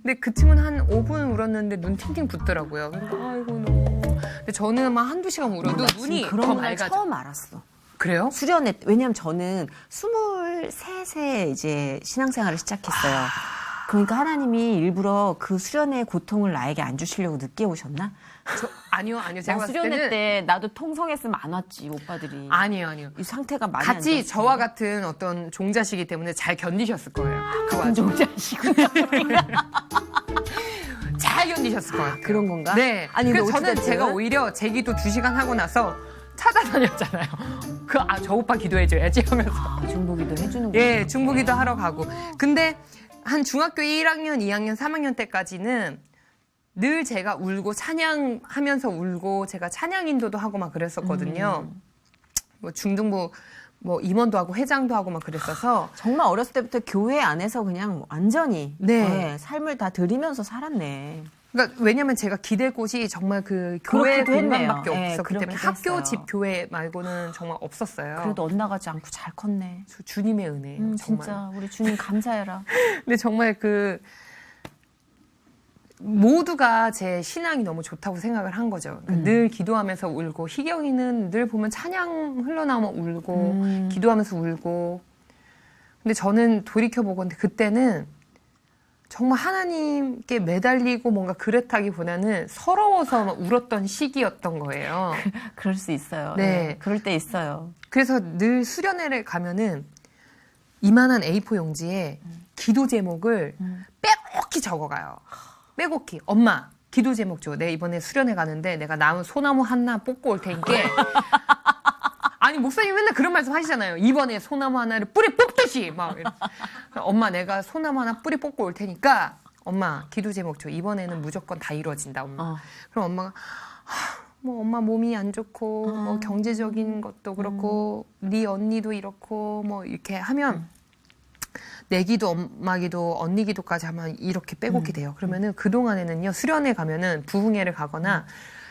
근데 그 친구는 한 5분 울었는데 눈 팅팅 붓더라고요. 그러니까 아이고 너무. 근데 저는 막 한두 시간 울어도 나 눈이 지금 그런 더 걸 맑아져. 처음 알았어. 그래요? 수련회 때, 왜냐면 저는 23세 이제 신앙생활을 시작했어요. 그러니까 하나님이 일부러 그 수련회의 고통을 나에게 안 주시려고 늦게 오셨나? 아니요. 제가 나 봤을 수련회 때는 때 나도 통성했으면 안 왔지 오빠들이. 아니요. 이 상태가 많이 안 같이 좋았어. 저와 같은 어떤 종자시기 때문에 잘 견디셨을 거예요. 그 같은 와중에. 종자시고 잘 견디셨을 것 같아요. 그런 건가? 네. 아니, 그래서 근데 저는 어찌됐든 제가 오히려 제 기도 2시간 하고 나서 찾아다녔잖아요. 저 오빠 기도해줘야지 하면서. 중보기도 해주는 거. 예, 중보기도 하러 가고. 근데 한 중학교 1학년, 2학년, 3학년 때까지는 늘 제가 울고 찬양하면서 울고 제가 찬양 인도도 하고 막 그랬었거든요. 뭐 중등부 뭐 임원도 하고 회장도 하고 막 그랬어서 정말 어렸을 때부터 교회 안에서 그냥 완전히 네. 삶을 다 드리면서 살았네. 그러니까 왜냐면 제가 기댈 곳이 정말 그 교회 그렇기도 했네요. 공간밖에 네, 없었기 때문에 그러기도 학교 했어요. 집 교회 말고는 정말 없었어요. 그래도 엇나가지 않고 잘 컸네. 주님의 은혜예요. 정말. 진짜 우리 주님 감사해라. 근데 정말 모두가 제 신앙이 너무 좋다고 생각을 한 거죠. 그러니까 늘 기도하면서 울고 희경이는 늘 보면 찬양 흘러나오면 울고 기도하면서 울고. 근데 저는 돌이켜보건데 그때는 정말 하나님께 매달리고 뭔가 그랬다기보다는 서러워서 막 울었던 시기였던 거예요. 그럴 수 있어요. 네. 그럴 때 있어요. 그래서 늘 수련회를 가면은 이만한 A4 용지에 기도 제목을 빼곡히 적어가요. 빼곡히. 엄마, 기도 제목 줘. 내 이번에 수련회 가는데 내가 남은 소나무 하나 뽑고 올 테니까. 아니 목사님 맨날 그런 말씀 하시잖아요. 이번에 소나무 하나를 뿌리 뽑듯이 막. 엄마 내가 소나무 하나 뿌리 뽑고 올 테니까 엄마 기도 제목 줘. 이번에는 무조건 다 이루어진다 엄마. 그럼 엄마가 뭐 엄마 몸이 안 좋고 뭐 경제적인 것도 그렇고 네 언니도 이렇고 뭐 이렇게 하면 내 기도, 엄마 기도, 언니 기도까지 하면 이렇게 빼곡히 돼요. 그러면은 그동안에는요, 수련회 가면은 부흥회를 가거나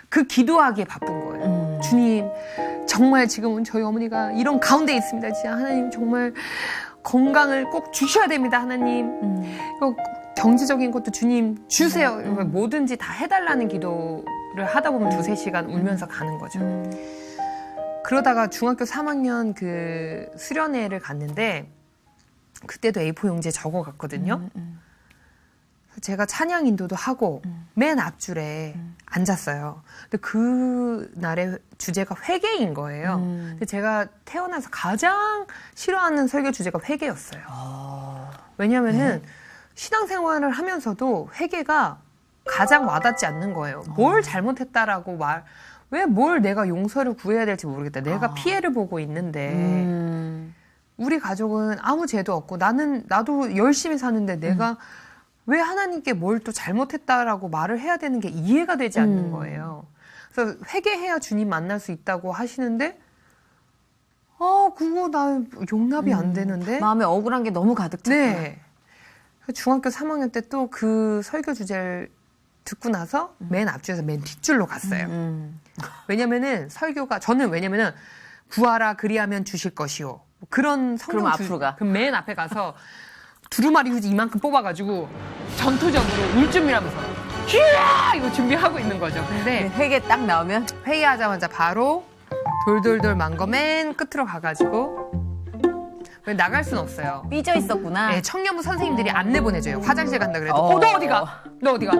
그 기도하기에 바쁜 거예요. 주님, 정말 지금은 저희 어머니가 이런 가운데 있습니다. 진짜 하나님 정말 건강을 꼭 주셔야 됩니다. 하나님. 경제적인 것도 주님 주세요. 뭐든지 다 해달라는 기도를 하다 보면 2-3시간 울면서 가는 거죠. 그러다가 중학교 3학년 그 수련회를 갔는데 그때도 A4 용지에 적어 갔거든요. 제가 찬양 인도도 하고 맨 앞줄에 앉았어요. 근데 그 날의 주제가 회개인 거예요. 근데 제가 태어나서 가장 싫어하는 설교 주제가 회개였어요. 왜냐면은 신앙생활을 하면서도 회개가 가장 와닿지 않는 거예요. 뭘 잘못했다라고 왜 뭘 내가 용서를 구해야 될지 모르겠다. 내가 피해를 보고 있는데 우리 가족은 아무 죄도 없고 나도 열심히 사는데 내가 왜 하나님께 뭘 또 잘못했다라고 말을 해야 되는 게 이해가 되지 않는 거예요. 그래서 회개해야 주님 만날 수 있다고 하시는데 그거 나 용납이 안 되는데. 마음에 억울한 게 너무 가득 찼구나. 네. 중학교 3학년 때 또 그 설교 주제를 듣고 나서 맨 앞줄에서 맨 뒷줄로 갔어요. 왜냐면은 저는 구하라 그리하면 주실 것이요. 그런 성경 그럼 앞으로 가. 그럼 맨 앞에 가서 두루마리 휴지 이만큼 뽑아가지고 전투적으로 울 준비하면서 히야 이거 준비하고 있는 거죠. 근데 회계 딱 나오면 회의하자마자 바로 돌돌돌 만 거 맨 끝으로 가가지고 나갈 순 없어요. 삐져 있었구나. 네, 청년부 선생님들이 안내 보내줘요. 화장실 간다 그래도 너 어디가? 너 어디가?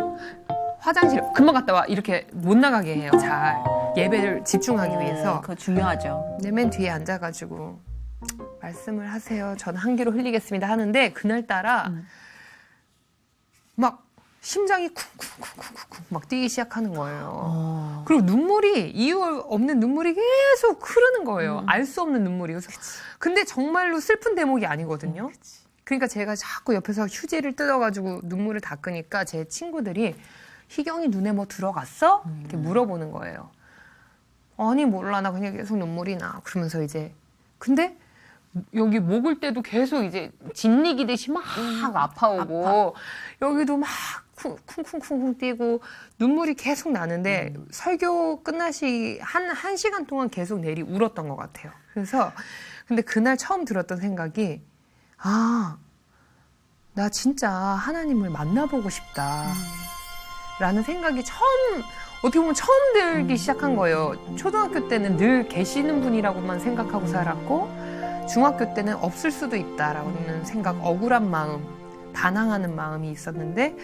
화장실 금방 갔다 와. 이렇게 못 나가게 해요. 잘 예배를 집중하기 위해서. 그거 중요하죠. 내 맨 뒤에 앉아가지고 말씀을 하세요. 저는 한 귀로 흘리겠습니다 하는데 그날따라 막 심장이 쿵쿵쿵쿵쿵 막 뛰기 시작하는 거예요. 그리고 이유 없는 눈물이 계속 흐르는 거예요. 알 수 없는 눈물이. 그래서 근데 정말로 슬픈 대목이 아니거든요. 그러니까 제가 자꾸 옆에서 휴지를 뜯어가지고 눈물을 닦으니까 제 친구들이 희경이 눈에 뭐 들어갔어? 이렇게 물어보는 거예요. 아니 몰라 나 그냥 계속 눈물이 나. 그러면서 이제 근데 여기 목을 때도 계속 이제 짓이기듯이 막 아파오고 여기도 막 쿵쿵쿵쿵 뛰고 눈물이 계속 나는데 설교 끝나시 한 시간 동안 계속 내리 울었던 것 같아요. 그래서 근데 그날 처음 들었던 생각이 나 진짜 하나님을 만나보고 싶다 라는 생각이 어떻게 보면 처음 들기 시작한 거예요. 초등학교 때는 늘 계시는 분이라고만 생각하고 살았고 중학교 때는 없을 수도 있다라는 생각, 억울한 마음, 반항하는 마음이 있었는데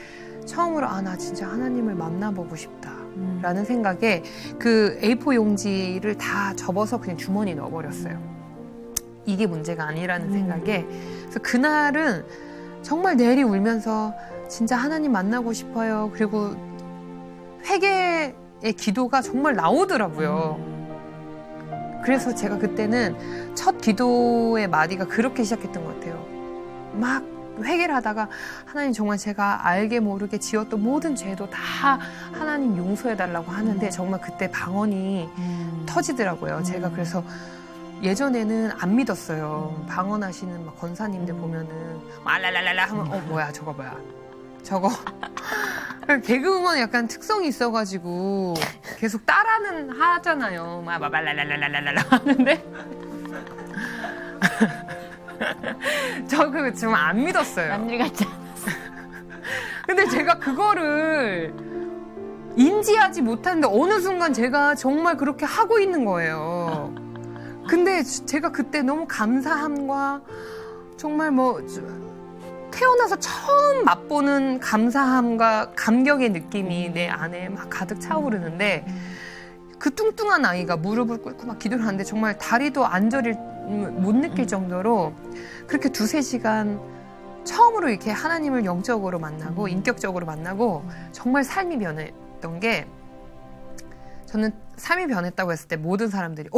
처음으로 나 진짜 하나님을 만나보고 싶다라는 생각에 그 A4 용지를 다 접어서 그냥 주머니에 넣어버렸어요. 이게 문제가 아니라는 생각에 그래서 그날은 정말 내리 울면서 진짜 하나님 만나고 싶어요. 그리고 회개의 기도가 정말 나오더라고요. 그래서 제가 그때는 첫 기도의 마디가 그렇게 시작했던 것 같아요. 막 회개를 하다가 하나님 정말 제가 알게 모르게 지었던 모든 죄도 다 하나님 용서해달라고 하는데 정말 그때 방언이 터지더라고요. 제가 그래서 예전에는 안 믿었어요. 방언하시는 막 권사님들 보면은 알랄랄랄라 하면 뭐야 저거 뭐야 저거 개그우먼 약간 특성이 있어가지고 계속 따라는 하잖아요. 막 말랄랄랄랄랄라 하는데 저 그거 좀 안 믿었어요. 남일 같지 않았어. 근데 제가 그거를 인지하지 못하는데 어느 순간 제가 정말 그렇게 하고 있는 거예요. 근데 제가 그때 너무 감사함과 정말 태어나서 처음 맛보는 감사함과 감격의 느낌이 내 안에 막 가득 차오르는데 그 뚱뚱한 아이가 무릎을 꿇고 막 기도를 하는데 정말 다리도 안저릴 못 느낄 정도로 그렇게 2-3시간 처음으로 이렇게 하나님을 영적으로 만나고 인격적으로 만나고 정말 삶이 변했던 게 저는 삶이 변했다고 했을 때 모든 사람들이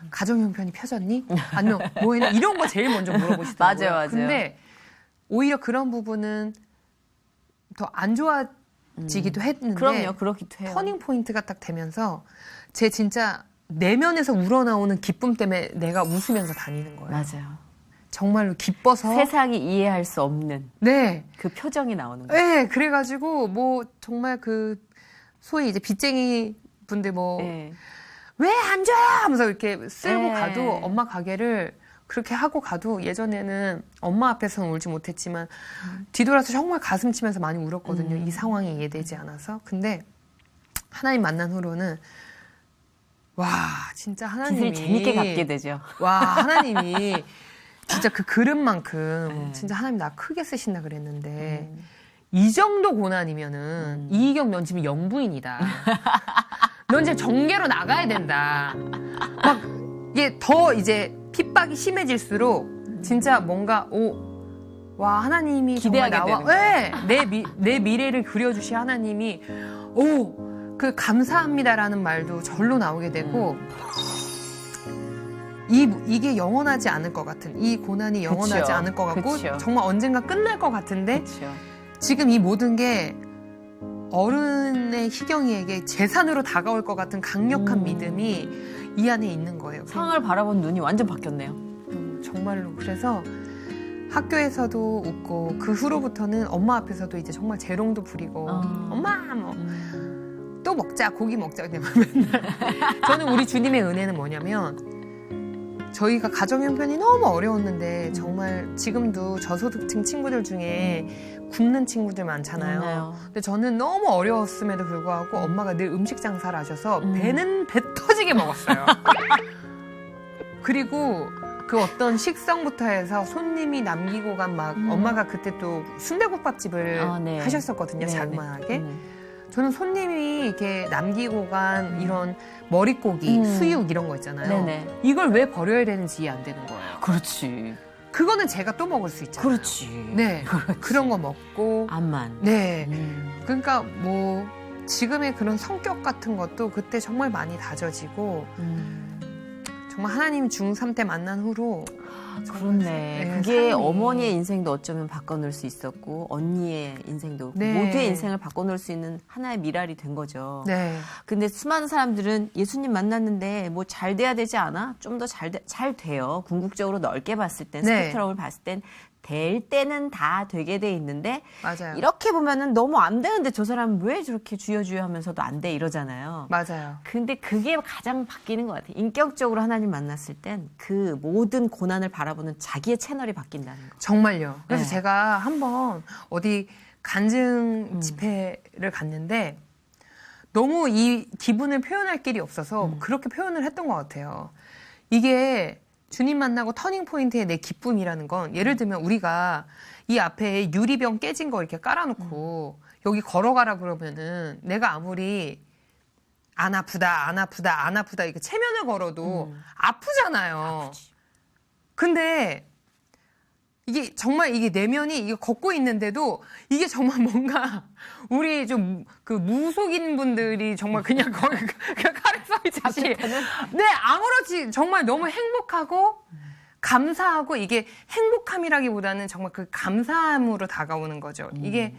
가정형편이 펴졌니? 아니면 뭐 했니? 이런 거 제일 먼저 물어보시더라고요. 맞아요. 근데 오히려 그런 부분은 더 안 좋아지기도 했는데 그럼요. 그렇기도 해요. 터닝 포인트가 딱 되면서 제 진짜 내면에서 우러나오는 기쁨 때문에 내가 웃으면서 다니는 거예요. 맞아요. 정말로 기뻐서. 세상이 이해할 수 없는 네. 그 표정이 나오는 거예요. 네. 그래가지고 뭐 정말 그 소위 이제 빚쟁이 분들 뭐 네. 왜 안 줘요? 하면서 이렇게 쓸고 네. 가도 엄마 가게를 그렇게 하고 가도 예전에는 엄마 앞에서는 울지 못했지만 뒤돌아서 정말 가슴 치면서 많이 울었거든요. 이 상황이 이해되지 않아서. 근데 하나님 만난 후로는 와 진짜 하나님이 빚을 재밌게 갚게 되죠. 와 하나님이 진짜 그 그릇만큼 네. 진짜 하나님 나 크게 쓰신다 그랬는데 이 정도 고난이면은 이희경 넌 지금 영부인이다. 넌 지금 정계로 나가야 된다. 막 이게 더 이제 핍박이 심해질수록 진짜 뭔가 와 하나님이 정말 기대하게 나와 내 미래를 그려주신 하나님이 그 감사합니다라는 말도 절로 나오게 되고 이게 영원하지 않을 것 같은 이 고난이 영원하지 그쵸. 않을 것 같고 그쵸. 정말 언젠가 끝날 것 같은데 그렇죠. 지금 이 모든 게 어른의 희경이에게 재산으로 다가올 것 같은 강력한 믿음이 이 안에 있는 거예요. 상황을 바라본 눈이 완전 바뀌었네요. 정말로. 그래서 학교에서도 웃고 그 후로부터는 엄마 앞에서도 이제 정말 재롱도 부리고 엄마 뭐 또 먹자 고기 먹자 그냥 맨날. 저는 우리 주님의 은혜는 뭐냐면 저희가 가정 형편이 너무 어려웠는데 정말 지금도 저소득층 친구들 중에 굶는 친구들 많잖아요. 맞아요. 근데 저는 너무 어려웠음에도 불구하고 엄마가 늘 음식 장사를 하셔서 배는 배 터지게 먹었어요. 그리고 그 어떤 식성부터 해서 손님이 남기고 간 막 엄마가 그때 또 순대국밥집을 네. 하셨었거든요. 네, 자그마하게. 저는 손님이 이렇게 남기고 간 이런 머릿고기, 수육 이런 거 있잖아요. 네네. 이걸 왜 버려야 되는지 이해 안 되는 거예요. 그렇지. 그거는 제가 또 먹을 수 있잖아요. 그렇지. 네. 그런 거 먹고. 암만. 네. 그러니까 뭐 지금의 그런 성격 같은 것도 그때 정말 많이 다져지고 정말 하나님 중3 때 만난 후로 그렇네. 네, 그게 삶이- 어머니의 인생도 어쩌면 바꿔놓을 수 있었고 언니의 인생도 네. 모두의 인생을 바꿔놓을 수 있는 하나의 미랄이 된 거죠. 네. 근데 수많은 사람들은 예수님 만났는데 뭐 잘 돼야 되지 않아? 좀 더 잘 돼요. 궁극적으로 넓게 봤을 땐, 네. 스펙트럼을 봤을 땐 될 때는 다 되게 돼 있는데 맞아요. 이렇게 보면은 너무 안 되는데 저 사람은 왜 저렇게 주여주여 하면서도 안 돼 이러잖아요. 맞아요. 근데 그게 가장 바뀌는 것 같아요. 인격적으로 하나님 만났을 땐 그 모든 고난을 바라보는 자기의 채널이 바뀐다는 거. 정말요. 그래서 네. 제가 한번 어디 간증 집회를 갔는데 너무 이 기분을 표현할 길이 없어서 그렇게 표현을 했던 것 같아요. 이게 주님 만나고 터닝 포인트의 내 기쁨이라는 건 예를 들면 우리가 이 앞에 유리병 깨진 거 이렇게 깔아놓고 여기 걸어가라 그러면은 내가 아무리 안 아프다 이렇게 체면을 걸어도 아프잖아요. 근데 이게 정말 이게 내면이 이게 걷고 있는데도 이게 정말 뭔가 우리 좀 그 무속인 분들이 정말 그냥 거기 그 칼에 서 있듯이 네 아무렇지 정말 너무 행복하고 감사하고 이게 행복함이라기보다는 정말 그 감사함으로 다가오는 거죠. 이게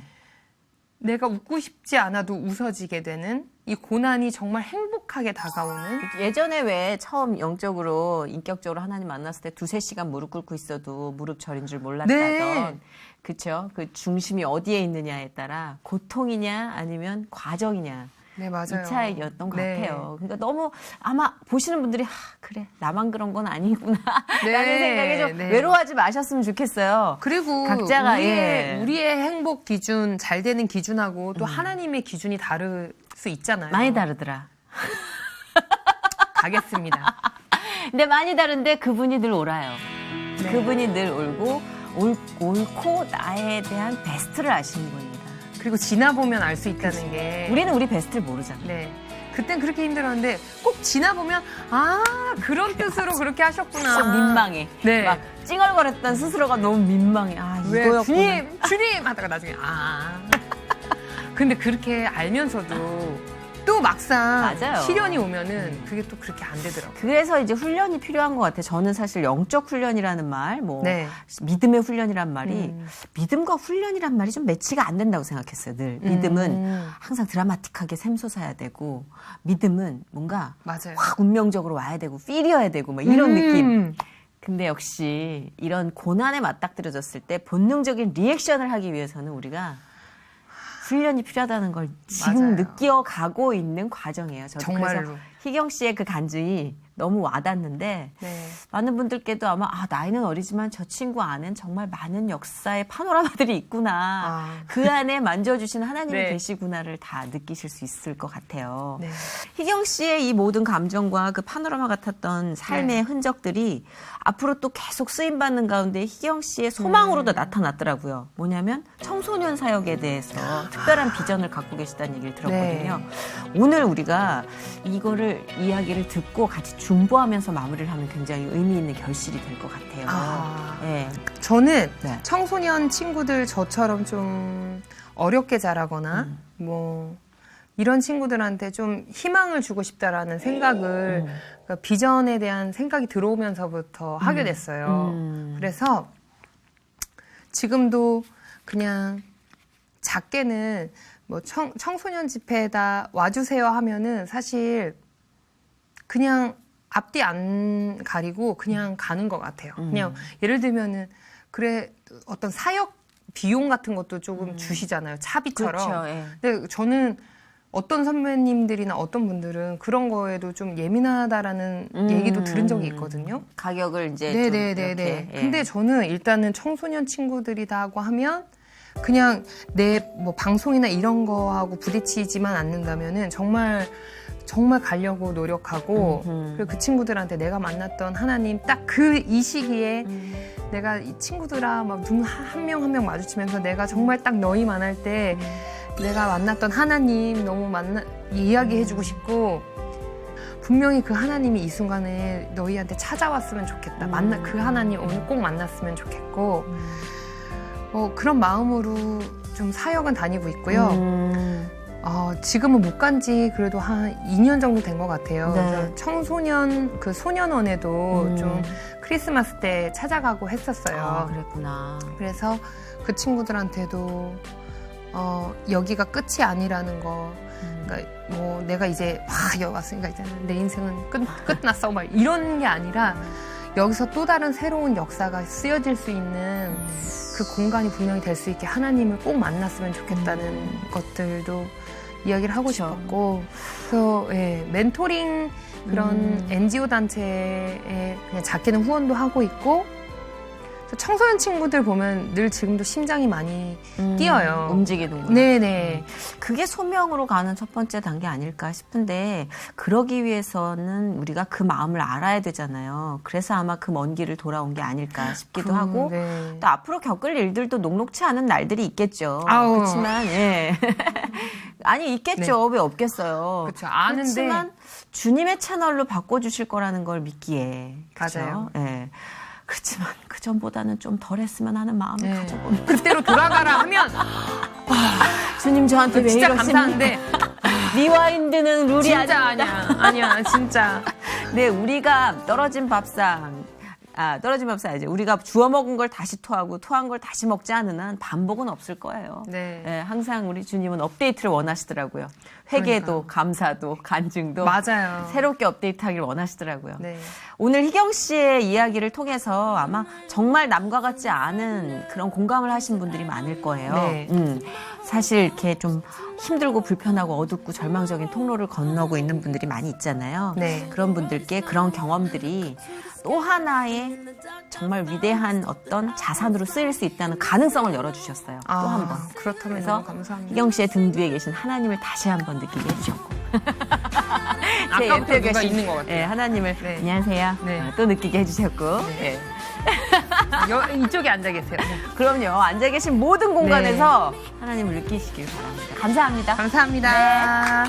내가 웃고 싶지 않아도 웃어지게 되는 이 고난이 정말 행복하게 다가오는 예전에 왜 처음 영적으로 인격적으로 하나님 만났을 때 2-3시간 무릎 꿇고 있어도 무릎 절인 줄 몰랐다던 네. 그쵸? 그 중심이 어디에 있느냐에 따라 고통이냐 아니면 과정이냐 네 맞아요. 이 차이였던 것 네. 같아요. 그러니까 너무 아마 보시는 분들이 그래 나만 그런 건 아니구나 네. 라는 생각에 좀 네. 외로워하지 마셨으면 좋겠어요. 그리고 각자가, 우리의 행복 기준, 잘 되는 기준하고 또 하나님의 기준이 다를 수 있잖아요. 많이 다르더라. 가겠습니다. 근데 많이 다른데 그분이 늘 옳아요. 네. 그분이 늘 옳고 옳고 나에 대한 베스트를 아시는 분입니다. 그리고 지나보면 알 수 있다는 게 우리는 우리 베스트를 모르잖아. 네. 그땐 그렇게 힘들었는데 꼭 지나보면 그런 뜻으로 그렇게 하셨구나. 좀 민망해. 네. 막 찡얼거렸던 스스로가 너무 민망해. 왜 이거였구나. 주님 하다가 나중에 근데 그렇게 알면서도 또 막상 맞아요. 시련이 오면은 그게 또 그렇게 안 되더라고요. 그래서 이제 훈련이 필요한 것 같아요. 저는 사실 영적 훈련이라는 말, 뭐 네. 믿음의 훈련이란 말이 믿음과 훈련이란 말이 좀 매치가 안 된다고 생각했어요. 늘 믿음은 항상 드라마틱하게 샘솟아야 되고 믿음은 뭔가 맞아요. 확 운명적으로 와야 되고 필이어야 되고 막 이런 느낌. 근데 역시 이런 고난에 맞닥뜨려졌을 때 본능적인 리액션을 하기 위해서는 우리가 훈련이 필요하다는 걸 지금 맞아요. 느껴가고 있는 과정이에요. 저도 정말로. 그래서 희경 씨의 그 간증이 너무 와닿는데 네. 많은 분들께도 아마 나이는 어리지만 저 친구 안엔 정말 많은 역사의 파노라마들이 있구나. 그 안에 만져주신 하나님이 네. 계시구나를 다 느끼실 수 있을 것 같아요. 네. 희경 씨의 이 모든 감정과 그 파노라마 같았던 삶의 네. 흔적들이 앞으로 또 계속 쓰임받는 가운데 희경 씨의 소망으로도 나타났더라고요. 뭐냐면 청소년 사역에 대해서 특별한 비전을 갖고 계시다는 얘기를 들었거든요. 오늘 우리가 이거를 이야기를 듣고 같이 중보하면서 마무리를 하면 굉장히 의미 있는 결실이 될 것 같아요. 네. 저는 네. 청소년 친구들 저처럼 좀 어렵게 자라거나 뭐 이런 친구들한테 좀 희망을 주고 싶다라는 생각을 그러니까 비전에 대한 생각이 들어오면서부터 하게 됐어요. 그래서 지금도 그냥 작게는 뭐 청소년 집회에다 와주세요 하면은 사실 그냥 앞뒤 안 가리고 그냥 가는 것 같아요. 그냥 예를 들면은 그래 어떤 사역 비용 같은 것도 조금 주시잖아요. 차비처럼. 그렇죠. 예. 근데 저는 어떤 선배님들이나 어떤 분들은 그런 거에도 좀 예민하다라는 얘기도 들은 적이 있거든요. 가격을 이제 좀 네네네네. 이렇게, 예. 근데 저는 일단은 청소년 친구들이다고 하면 그냥 내 뭐 방송이나 이런 거하고 부딪히지만 않는다면은 정말 가려고 노력하고 그리고 그 친구들한테 내가 만났던 하나님 딱 그 이 시기에 내가 이 친구들아 막 눈 한 명 한 명 마주치면서 내가 정말 딱 너희 만날 때 내가 만났던 하나님 너무 이야기해주고 싶고 분명히 그 하나님이 이 순간에 너희한테 찾아왔으면 좋겠다. 그 하나님 오늘 꼭 만났으면 좋겠고 그런 마음으로 좀 사역은 다니고 있고요. 지금은 못 간 지 그래도 한 2년 정도 된 것 같아요. 네. 그래서 청소년 그 소년원에도 좀 크리스마스 때 찾아가고 했었어요. 그랬구나. 그래서 그 친구들한테도 여기가 끝이 아니라는 거. 그러니까 뭐 내가 이제 여기 왔으니까 이제 내 인생은 끝났어 막 이런 게 아니라 여기서 또 다른 새로운 역사가 쓰여질 수 있는 그 공간이 분명히 될 수 있게 하나님을 꼭 만났으면 좋겠다는 것들도 이야기를 하고 싶었고 그래서 멘토링 그런 NGO 단체에 그냥 작게는 후원도 하고 있고 청소년 친구들 보면 늘 지금도 심장이 많이 뛰어요. 움직이는구나. 네네. 그게 소명으로 가는 첫 번째 단계 아닐까 싶은데 그러기 위해서는 우리가 그 마음을 알아야 되잖아요. 그래서 아마 그 먼 길을 돌아온 게 아닐까 싶기도 하고 네. 또 앞으로 겪을 일들도 녹록치 않은 날들이 있겠죠. 아우. 그렇지만 아니 있겠죠. 왜 없겠어요. 그렇죠. 아는데 그렇지만 주님의 채널로 바꿔주실 거라는 걸 믿기에 그렇죠? 맞아요. 예. 그렇지만 그 전보다는 좀 덜했으면 하는 마음을 네. 가져봅니다. 그때로 돌아가라 하면 주님 저한테 왜 진짜 이러십니까? 감사한데 리와인드는 룰이 진짜 아닙니다. 아니야 진짜. 네, 우리가 떨어진 밥상 이제 우리가 주워 먹은 걸 다시 토하고 토한 걸 다시 먹지 않은 한 반복은 없을 거예요. 네. 네, 항상 우리 주님은 업데이트를 원하시더라고요. 회개도 감사도 간증도 맞아요. 새롭게 업데이트하길 원하시더라고요. 네. 오늘 희경 씨의 이야기를 통해서 아마 정말 남과 같지 않은 그런 공감을 하신 분들이 많을 거예요. 네. 사실 이렇게 좀 힘들고 불편하고 어둡고 절망적인 통로를 건너고 있는 분들이 많이 있잖아요. 네. 그런 분들께 그런 경험들이 또 하나의 정말 위대한 어떤 자산으로 쓰일 수 있다는 가능성을 열어주셨어요. 또 한 번. 그렇다면 그래서 너무 감사합니다. 희경 씨의 등 뒤에 계신 하나님을 다시 한번 느끼게 해주셨고. 제 아까부터 옆에 누가 계신, 있는 것 같아요. 네, 하나님을 네. 안녕하세요. 네. 또 느끼게 해주셨고. 네. 이쪽에 앉아 계세요. 네. 그럼요. 앉아 계신 모든 공간에서 하나님을 느끼시길 바랍니다. 감사합니다. 감사합니다.